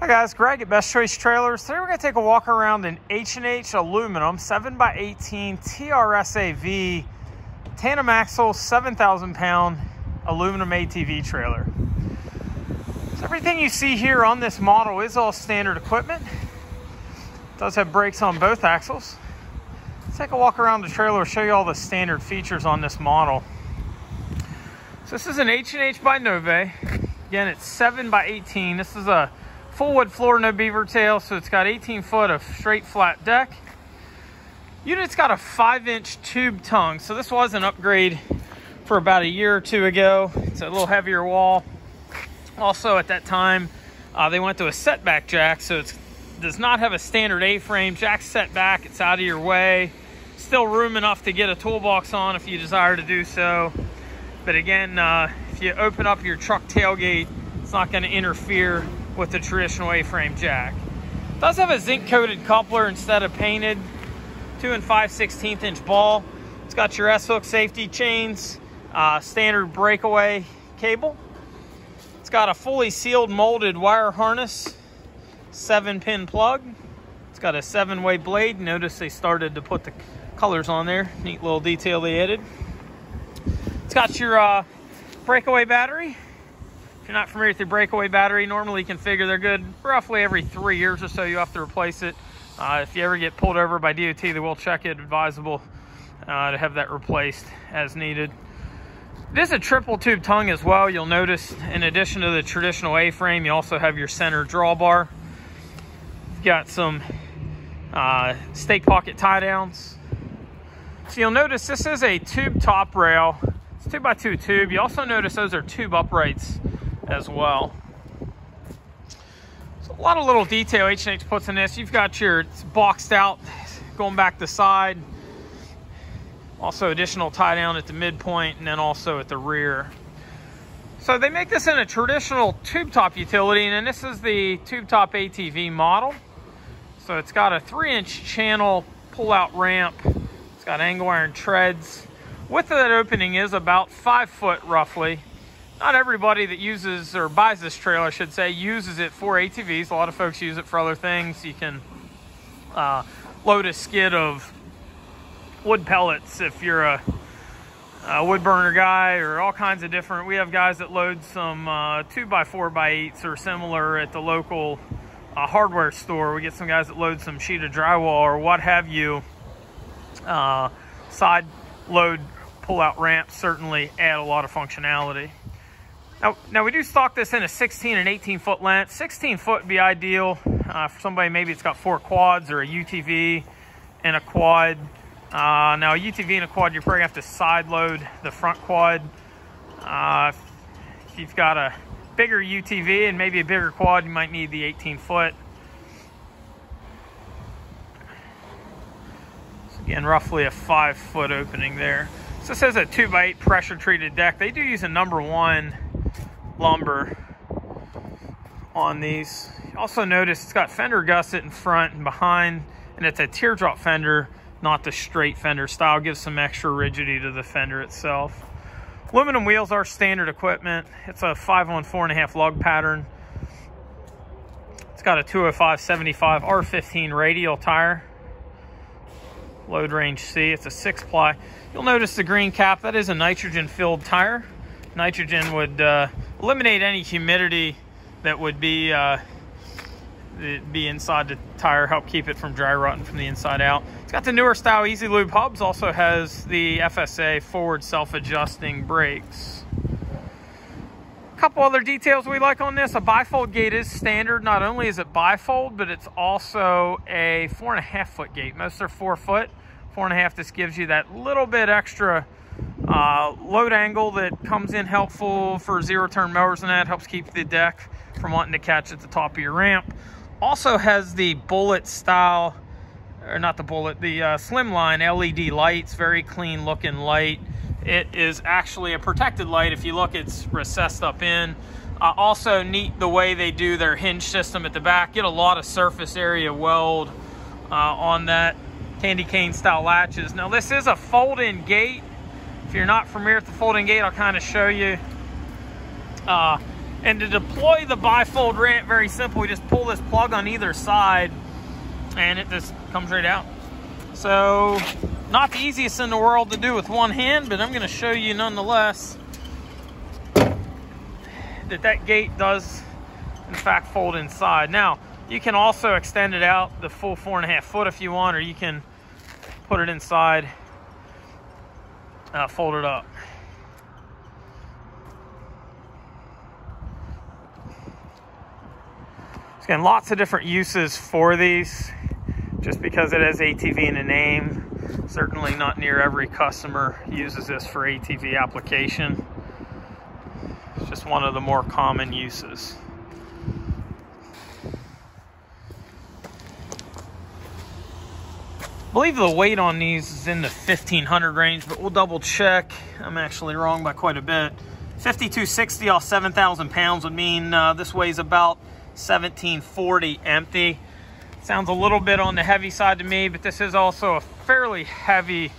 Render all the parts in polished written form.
Hi guys, Greg at Best Choice Trailers. Today we're going to take a walk around an H&H aluminum 7x18 TRSA V tandem axle 7,000 pound aluminum ATV trailer. So everything you see here on this model is all standard equipment. It does have brakes on both axles. Let's take a walk around the trailer, show you all the standard features on this model. So this is an H&H by Nove. Again, it's 7x18. This is a full wood floor, no beaver tail, so it's got 18 foot of straight flat deck. Unit's got a 5-inch tube tongue, so this was an upgrade for about a year or two ago. It's a little heavier wall. Also at that time, they went to a setback jack, so it does not have a standard A-frame. Jack's set back, it's out of your way. Still room enough to get a toolbox on if you desire to do so. But again, if you open up your truck tailgate, it's not going to interfere with the traditional A-frame jack. It does have a zinc-coated coupler instead of painted. 2 5/16 inch ball. It's got your S-hook safety chains, standard breakaway cable. It's got a fully sealed molded wire harness, 7-pin plug. It's got a 7-way blade. Notice they started to put the colors on there. Neat little detail they added. It's got your breakaway battery. If you're not familiar with your breakaway battery, normally you can figure they're good roughly every 3 years or so. You have to replace it. If you ever get pulled over by DOT, they will check it. Advisable to have that replaced as needed. It is a triple tube tongue as well. You'll notice in addition to the traditional A-frame, you also have your center drawbar. You've got some stake pocket tie downs. So you'll notice this is a tube top rail. It's 2x2 tube. You also notice those are tube uprights as well. So a lot of little detail H&H puts in this. You've got your, it's boxed out going back the side. Also additional tie down at the midpoint and then also at the rear. So they make this in a traditional tube top utility, and then this is the tube top ATV model. So it's got a 3-inch channel pull out ramp. It's got angle iron treads. Width of that opening is about 5 foot roughly. Not everybody that uses or buys this trailer, I should say, uses it for ATVs. A lot of folks use it for other things. You can load a skid of wood pellets if you're a wood burner guy, or all kinds of different. We have guys that load some 2x4x8s or similar at the local hardware store. We get some guys that load some sheet of drywall or what have you. Side load pull-out ramps certainly add a lot of functionality. Now we do stock this in a 16 and 18 foot length. 16 foot would be ideal for somebody maybe it's got 4 quads or a UTV and a quad. Now a UTV and a quad, you're probably going to have to side load the front quad. If you've got a bigger UTV and maybe a bigger quad, you might need the 18 foot. So again, roughly a 5 foot opening there. So this has a 2x8 pressure treated deck. They do use a number 1 lumber on these. You also notice it's got fender gusset in front and behind, and it's a teardrop fender, not the straight fender style. Gives some extra rigidity to the fender itself. Aluminum wheels are standard equipment. It's a 5-on-4.5 lug pattern. It's got a 205/75 R15 radial tire. Load range C. It's a 6-ply. You'll notice the green cap. That is a nitrogen filled tire. Nitrogen would eliminate any humidity that would be inside the tire, help keep it from dry rotting from the inside out. It's got the newer style Easy Lube hubs. Also has the FSA forward self-adjusting brakes. A couple other details we like on this. A bifold gate is standard. Not only is it bifold, but it's also a 4.5 foot gate. Most are 4 foot. 4.5, this gives you that little bit extra load angle that comes in helpful for zero-turn mowers, and that helps keep the deck from wanting to catch at the top of your ramp. Also has the bullet style, or not the bullet, the slimline LED lights. Very clean looking light. It is actually a protected light. If you look, it's recessed up in. Also neat the way they do their hinge system at the back. Get a lot of surface area weld on that. Candy cane style latches. Now this is a fold-in gate. If you're not familiar with the folding gate, I'll kind of show you. And to deploy the bifold ramp, very simple. We just pull this plug on either side and it just comes right out. So not the easiest in the world to do with one hand, but I'm going to show you nonetheless that gate does in fact fold inside. Now you can also extend it out the full 4.5 foot if you want, or you can put it inside, fold it up. Again, lots of different uses for these, just because it has ATV in the name. Certainly not near every customer uses this for ATV application. It's just one of the more common uses. I believe the weight on these is in the 1,500 range, but we'll double check. I'm actually wrong by quite a bit. 5,260 off 7,000 pounds would mean this weighs about 1,740 empty. Sounds a little bit on the heavy side to me, but this is also a fairly heavy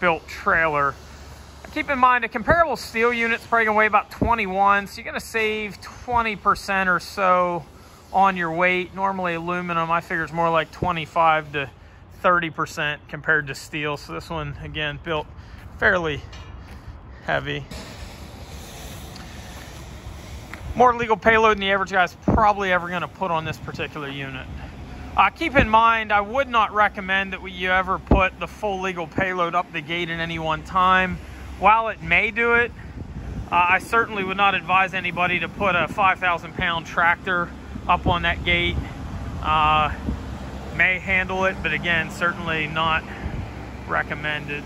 built trailer. Keep in mind, a comparable steel unit's probably gonna weigh about 21, so you're gonna save 20% or so on your weight. Normally aluminum, I figure, is more like 25 to 30% compared to steel. So this one, again, built fairly heavy. More legal payload than the average guy's probably ever going to put on this particular unit. Keep in mind, I would not recommend that you ever put the full legal payload up the gate at any one time. While it may do it, I certainly would not advise anybody to put a 5,000 pound tractor up on that gate. May handle it, but again, certainly not recommended.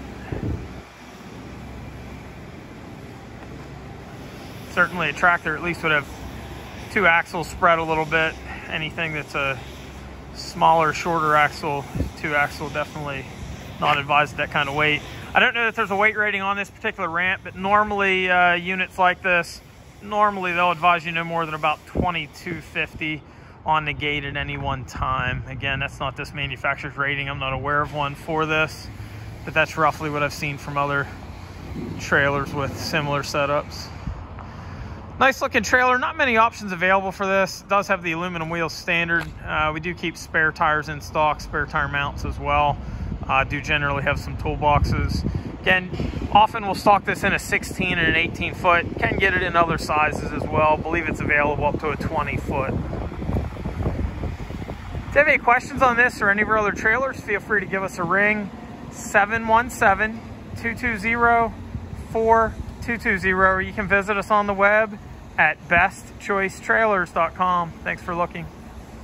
Certainly a tractor at least would have two axles spread a little bit. Anything that's a smaller, shorter axle, two axle, definitely not advised at that kind of weight. I don't know that there's a weight rating on this particular ramp, but normally units like this, normally they'll advise you no more than about 2,250 on the gate at any one time. Again, that's not this manufacturer's rating. I'm not aware of one for this, but that's roughly what I've seen from other trailers with similar setups. Nice looking trailer. Not many options available for this. It does have the aluminum wheels standard. We do keep spare tires in stock, spare tire mounts as well. Do generally have some toolboxes. Again, often we'll stock this in a 16 and an 18 foot. Can get it in other sizes as well. I believe it's available up to a 20 foot. If you have any questions on this or any of our other trailers, feel free to give us a ring. 717-220-4220, or you can visit us on the web at bestchoicetrailers.com. Thanks for looking.